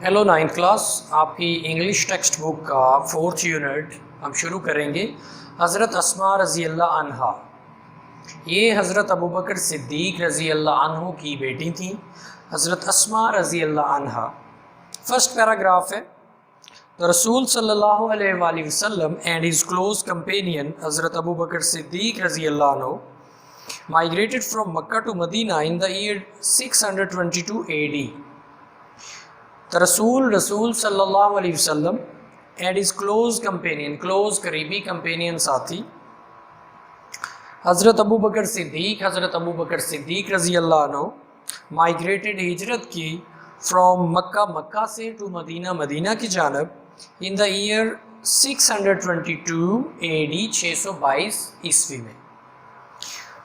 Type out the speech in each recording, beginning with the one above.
Hello ninth class, آپ کی English text book کا 4th یونٹ ہم شروع کریں گے۔ حضرت اسماء رضی اللہ عنہا، یہ حضرت ابوبکر صدیق رضی اللہ عنہ کی بیٹی تھیں، حضرت اسماء رضی اللہ عنہا۔ فرسٹ پیراگراف ہے، The رسول صلی اللہ علیہ وآلہ وسلم and his close companion حضرت ابوبکر صدیق رضی اللہ عنہ migrated from Makkah to Medina in the year 622 AD. رسول صلی اللہ علیہ وسلم and his close companion، close قریبی companion ساتھی حضرت ابوبکر صدیق رضی اللہ عنہ migrated ہجرت کی from مکہ سے to مدینہ کی جانب in the year 622 AD 622 عیسوی میں۔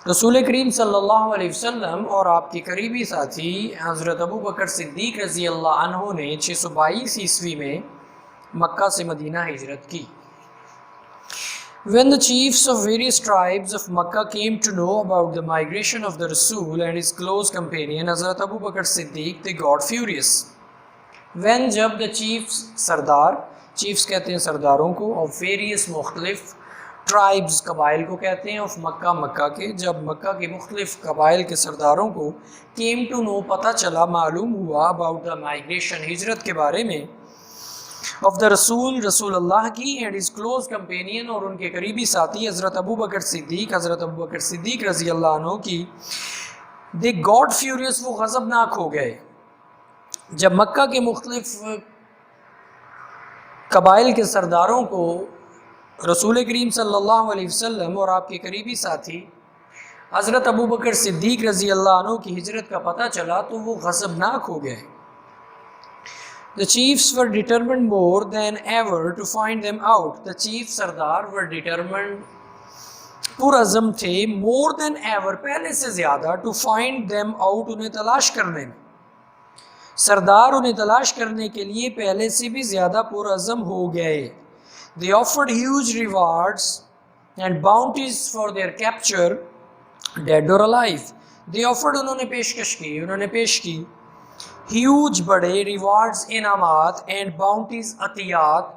رسول کریم صلی اللہ علیہ وسلم اور آپ کے قریبی ساتھی حضرت ابوبکر صدیق رضی اللہ عنہ نے 622 عیسوی میں مکہ سے مدینہ ہجرت کی۔ When the chiefs of various tribes of Makkah came to know about the migration of the Rasul and his close companion Hazrat Abu Bakr Siddiq, they got furious. When جب the chiefs سردار، chiefs کہتے ہیں سرداروں کو، of various مختلف tribes قبائل کو کہتے ہیں، آف مکہ کے، جب مکہ کے مختلف قبائل کے سرداروں کو came to know پتہ چلا، معلوم ہوا about the migration ہجرت کے بارے میں of the رسول اللہ کی and his close companion اور ان کے قریبی ساتھی حضرت ابوبکر صدیق رضی اللہ عنہ کی، they got furious، وہ غضبناک ہو گئے۔ جب مکہ کے مختلف قبائل کے سرداروں کو رسول کریم صلی اللہ علیہ وسلم اور آپ کے قریبی ساتھی حضرت ابوبکر صدیق رضی اللہ عنہ کی ہجرت کا پتہ چلا تو وہ غضبناک ہو گئے۔ The chiefs were determined more than ever to find them out. The chief Sardar were determined، پرعزم تھے، more than ever، پہلے سے زیادہ، to find them out، انہیں تلاش کرنے میں۔ سردار انہیں تلاش کرنے کے لیے پہلے سے بھی زیادہ پرعزم ہو گئے۔ They offered huge rewards and bounties for their capture, dead or alive. They offered، انہوں نے پیش کی huge، بڑے، rewards، انعامات، and bounties، عطیات،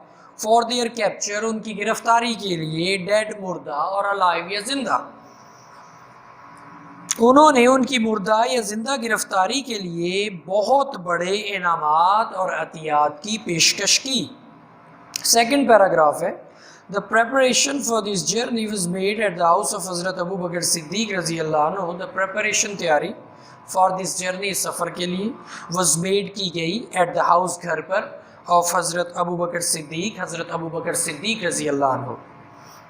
for their capture، ان کی گرفتاری کے لیے، dead، مردہ، اور alive، یا زندہ۔ انہوں نے ان کی مردہ یا زندہ گرفتاری کے لیے بہت بڑے انعامات اور عطیات کی پیشکش کی۔ سیکنڈ پیراگراف ہے، The preparation for this journey was made at the house of حضرت ابوبکر صدیق رضی اللہ عنہ۔ The preparation، تیاری، for this journey، سفر کے لیے، was made، کی گئی، at the house، گھر پر، of حضرت ابوبکر صدیق رضی اللہ عنہ۔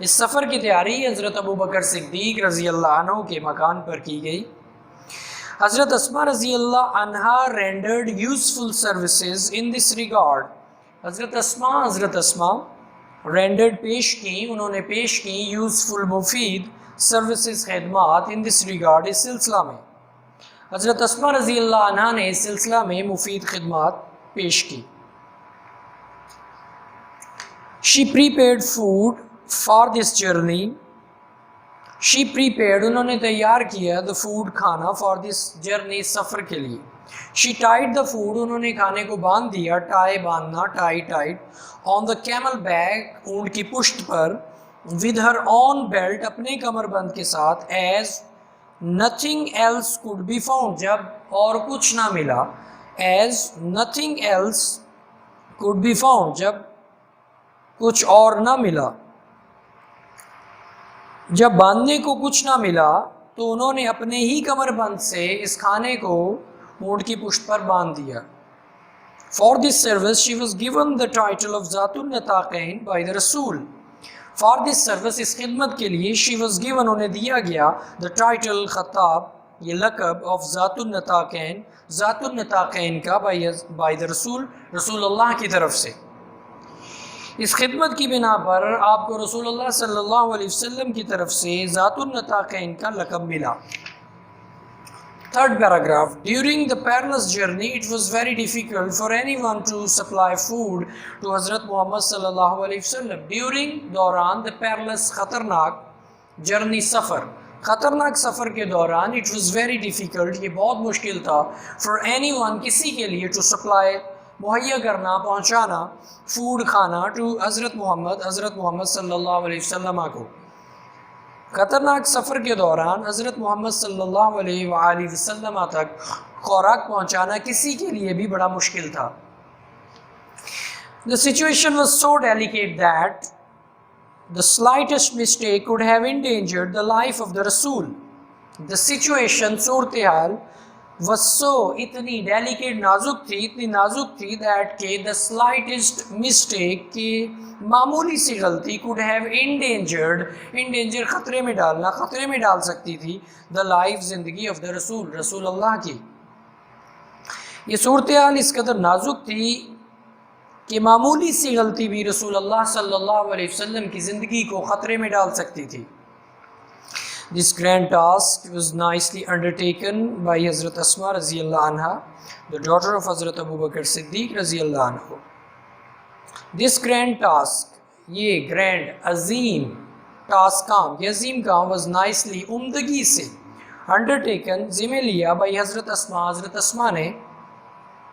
اس سفر کی تیاری حضرت ابوبکر صدیق رضی اللہ عنہ کے مکان پر کی گئی۔ حضرت اسماء رضی اللہ عنہا rendered useful services in this regard۔ حضرت اسماء rendered، انہوں نے پیش کی useful، مفید، services، خدمات، in this regard، اس سلسلہ میں۔ حضرت اسماء رضی اللہ عنہا نے اس سلسلہ میں مفید خدمات پیش کی۔ She prepared food for this journey۔ She prepared، انہوں نے تیار کیا the food، کھانا for this journey، سفر کے لیے۔ She tied the food، انہوں نے کھانے کو باندھ دیا، tie، باندھنا، tied on the camel back، اونٹ کی پشت پر، with her own belt، اپنے کمر بند کے ساتھ، as nothing else could be found، جب اور کچھ نہ ملا، as nothing else could be found، جب کچھ اور نہ ملا، جب باندھنے کو کچھ نہ ملا تو انہوں نے اپنے ہی کمر بند سے اس کھانے کو اونٹ کی پشت پر باندھ دیا۔ For this service she was given the title of ذات النطاقین by the رسول۔ For this service، اس خدمت کے لیے، she was given، انہیں دیا گیا the title، خطاب، یہ لقب، of ذات النطاقین کا by the رسول اللہ کی طرف سے۔ اس خدمت کی بنا پر آپ کو رسول اللہ صلی اللہ علیہ وسلم کی طرف سے ذات النطاقین کا لقب ملا۔ Third paragraph, During the perilous journey it was very difficult for anyone to supply food to حضرت محمد صلی اللہ علیہ وسلم۔ During، دوران، the perilous، خطرناک، journey، سفر، خطرناک سفر کے دوران it was very difficult، یہ بہت مشکل تھا for anyone، کسی کے لیے to supply مہیا کرنا، پہنچانا، فوڈ کھانا ٹو حضرت محمد صلی اللہ علیہ وسلم کو۔ خطرناک سفر کے دوران حضرت محمد صلی اللہ علیہ وآلہ وسلم تک خوراک پہنچانا کسی کے لیے بھی بڑا مشکل تھا۔ The situation was so delicate that the slightest mistake could have endangered the life of the Rasul. The situation صورتحال was so اتنی delicate اتنی نازک تھی that کہ the slightest mistake کہ معمولی سی غلطی could have endanger خطرے میں ڈالنا، خطرے میں ڈال سکتی تھی the life زندگی of the رسول اللہ کی۔ یہ صورتحال اس قدر نازک تھی کہ معمولی سی غلطی بھی رسول اللہ صلی اللہ علیہ وسلم کی زندگی کو خطرے میں ڈال سکتی تھی۔ This grand task was nicely undertaken by Hazrat Asma رضی اللہ عنہ, the daughter of Hazrat Abu Bakr Siddiq رضی اللہ عنہ. This grand task, یہ grand عظیم ٹاسک کام، یہ عظیم کام was nicely عمدگی سے undertaken ذمہ لیا by حضرت اسما نے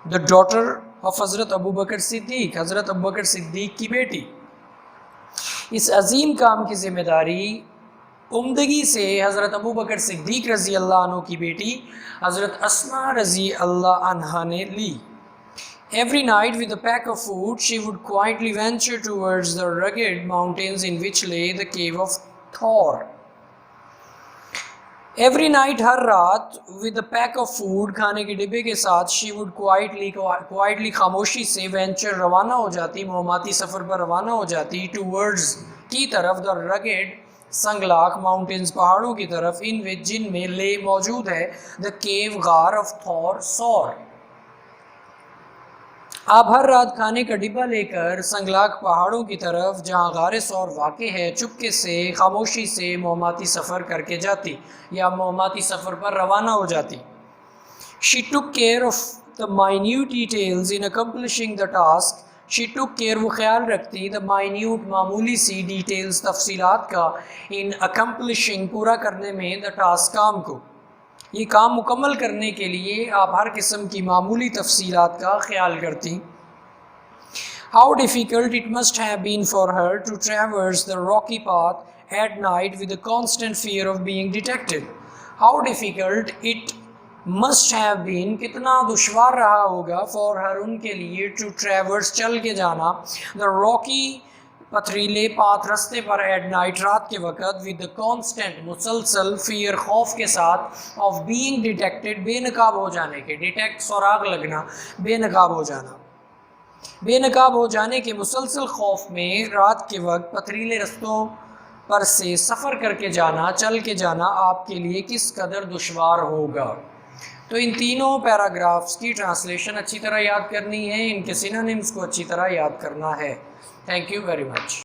the daughter of حضرت ابو بکر صدیق، حضرت ابو بکر صدیق کی بیٹی۔ اس عظیم کام کی ذمہ داری عمدگی سے حضرت ابو بکر صدیق رضی اللہ عنہ کی بیٹی حضرت اسما رضی اللہ عنہ نے لی۔ Every night with a pack of food she would quietly venture towards the rugged mountains in which lay the cave of Thor. Every night ہر رات with a pack of food کھانے کے ڈبے کے ساتھ she would quietly خاموشی سے venture روانہ ہو جاتی، مہماتی سفر پر روانہ ہو جاتی towards کی طرف the rugged سنگلاخ mountains پہاڑوں کی طرف in which جن میں لے موجود ہے the cave غار of Thor سور۔ آپ ہر رات کھانے کا ڈبہ لے کر سنگلاخ پہاڑوں کی طرف جہاں غار سور واقع ہے چپکے سے خاموشی سے مہماتی سفر کر کے جاتی یا مہماتی سفر پر روانہ ہو جاتی۔ She took care of the minute details in accomplishing the task. She took care وہ خیال رکھتی the minute معمولی سی details تفصیلات کا in accomplishing پورا کرنے میں the task کام کو۔ یہ کام مکمل کرنے کے لیے آپ ہر قسم کی معمولی تفصیلات کا خیال کرتی۔ How difficult it must have been for her to traverse the rocky path at night with the constant fear of being detected. How difficult it must have been کتنا دشوار رہا ہوگا for her ان کے لیے to traverse چل کے جانا the rocky پتھریلے path رستے پر ایٹ نائٹ رات کے وقت with the constant مسلسل fear خوف کے ساتھ of being detected بے نقاب ہو جانے کے، detect سراغ لگنا، بے نقاب ہو جانا، بے نقاب ہو جانے کے مسلسل خوف میں رات کے وقت پتھریلے رستوں پر سے سفر کر کے جانا، چل کے جانا آپ کے لیے کس قدر دشوار ہوگا۔ تو ان تینوں پیراگرافز کی ٹرانسلیشن اچھی طرح یاد کرنی ہے، ان کے سینونیمز کو اچھی طرح یاد کرنا ہے۔ Thank you very much.